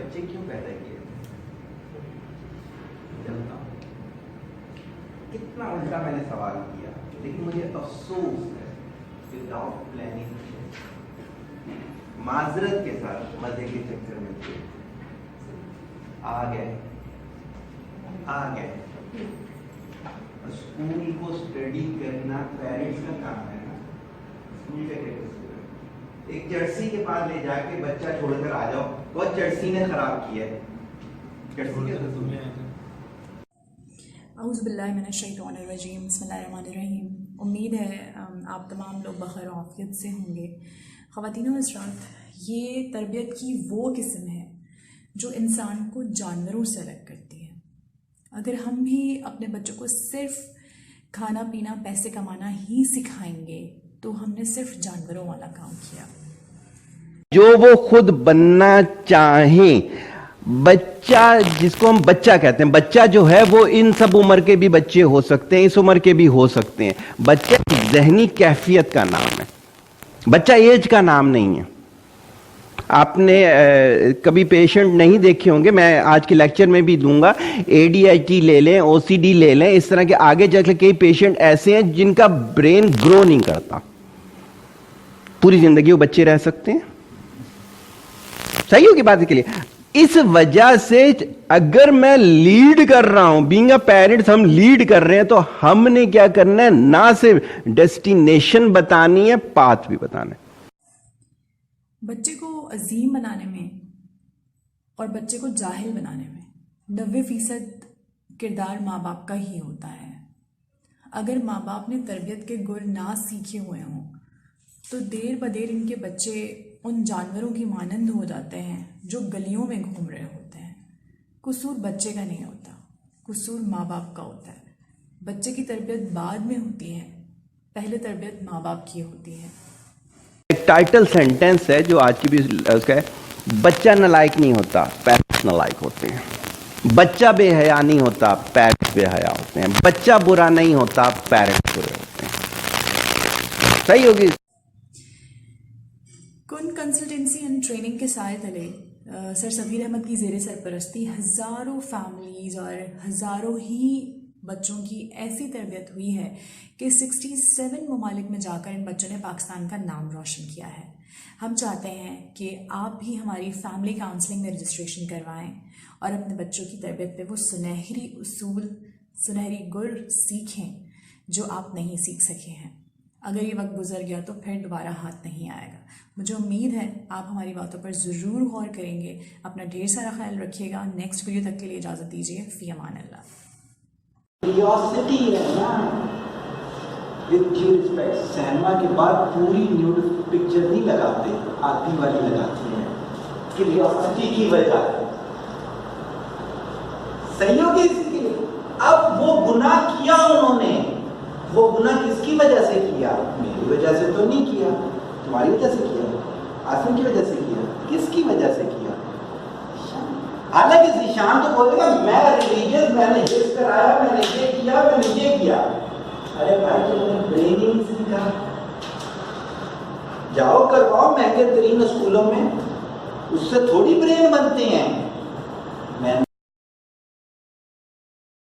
बच्चे क्यों पैदा किए जानता हूँ। कितना उल्टा मैंने सवाल किया, लेकिन मुझे अफसोस है विदाउट प्लानिंग माजरत के साथ मजे के चक्कर में थे आ गए। स्कूल को स्टडी करना पेरेंट्स का काम है ना। स्कूल का क्या कसूर है? एक जर्सी के पास ले जाके बच्चा छोड़कर आ जाओ, वो जर्सी ने खराब किया है, जर्सी का कसूर है। औज़ुबिल्लाहि मिनश्शैतानिर्रजीम, बिस्मिल्लाहिर्रहमानिर्रहीम। उम्मीद है आप तमाम लोग बखैर आफियत से होंगे। ख़वातीन व हज़रात, ये तरबियत की वो किस्म है जो इंसान को जानवरों से अलग करती है। अगर हम भी अपने बच्चों को सिर्फ खाना पीना पैसे कमाना ही सिखाएंगे तो हमने सिर्फ जानवरों वाला काम किया। जो वो खुद बनना चाहें, बच्चा जिसको हम बच्चा कहते हैं, बच्चा जो है वो इन सब उम्र के भी बच्चे हो सकते हैं, इस उम्र के भी हो सकते हैं। बच्चे ज़हनी कैफियत का नाम है, बच्चा एज का नाम नहीं है। आपने कभी पेशेंट नहीं देखे होंगे, मैं आज के लेक्चर में भी दूंगा। ADHD ले लें, OCD ले लें, इस तरह के आगे जाकर कई पेशेंट ऐसे हैं जिनका ब्रेन ग्रो नहीं करता, पूरी जिंदगी वो बच्चे रह सकते हैं। सही होगी बात के लिए। इस वजह से अगर मैं लीड कर रहा हूं, बीइंग अ पेरेंट्स हम लीड कर रहे हैं, तो हमने क्या करना है, ना सिर्फ डेस्टिनेशन बतानी है, पाथ भी बताना है। बच्चे को अजीम बनाने में और बच्चे को जाहिल बनाने में 90% किरदार माँ बाप का ही होता है। अगर माँ बाप ने तरबियत के गुर ना सीखे हुए हों तो देर बदेर इनके बच्चे उन जानवरों की मानंद हो जाते हैं जो गलियों में घूम रहे होते हैं। कसूर बच्चे का नहीं होता, कसूर माँ बाप का होता है। बच्चे की तरबियत बाद में होती है, पहले तरबियत माँ बाप की होती है। एक टाइटल सेंटेंस है जो आज की भी उसका है, बच्चा नालायक नहीं होता, पेरेंट्स नालायक होते हैं। बच्चा बेहया नहीं होता, पेरेंट्स बेहया होते हैं। बच्चा बुरा नहीं होता, पेरेंट्स बुरे होते हैं। सही होगी। कुन कंसल्टेंसी एंड ट्रेनिंग के साय तले सर सबीर अहमद की ज़ेरे सरपरस्ती हज़ारों फैमिलीज़ और हज़ारों ही बच्चों की ऐसी तरबियत हुई है कि 67 ममालिक में जाकर इन बच्चों ने पाकिस्तान का नाम रोशन किया है। हम चाहते हैं कि आप भी हमारी फैमिली काउंसलिंग में रजिस्ट्रेशन करवाएं और अपने बच्चों की तरबियत पे वो सुनहरी उसूल, सुनहरी गुर सीखें जो आप नहीं सीख सके हैं। अगर ये वक्त गुजर गया तो फिर दोबारा हाथ नहीं आएगा। मुझे उम्मीद है आप हमारी बातों पर ज़रूर गौर करेंगे। अपना ढेर सारा ख्याल रखिएगा। नेक्स्ट वीडियो तक के लिए इजाज़त दीजिए। फ़ी अमान अल्लाह। क्यूरियोसिटी है ना, विद ड्यू रिस्पेक्ट, सिनेमा के बाद पूरी न्यूड पिक्चर नहीं लगाते, आधी वाली लगाती है क्यूरियोसिटी की वजह। सही होगी इसके लिए। अब वो गुनाह किया उन्होंने, वो गुनाह किसकी वजह से किया? मेरी वजह से तो नहीं किया, तुम्हारी वजह से किया, आसिम की वजह से किया, किसकी वजह से किया? हालांकि ज़ीशान तो बोलेगा मैं रिलीजियस, मैंने हिस्स कराया, मैंने ये किया, मैंने ये किया। अरे भाई तुमने ब्रेन ही नहीं सीखा। जाओ करवाओ महंगे तरीन स्कूलों में, उससे थोड़ी ब्रेन बनते हैं। मैं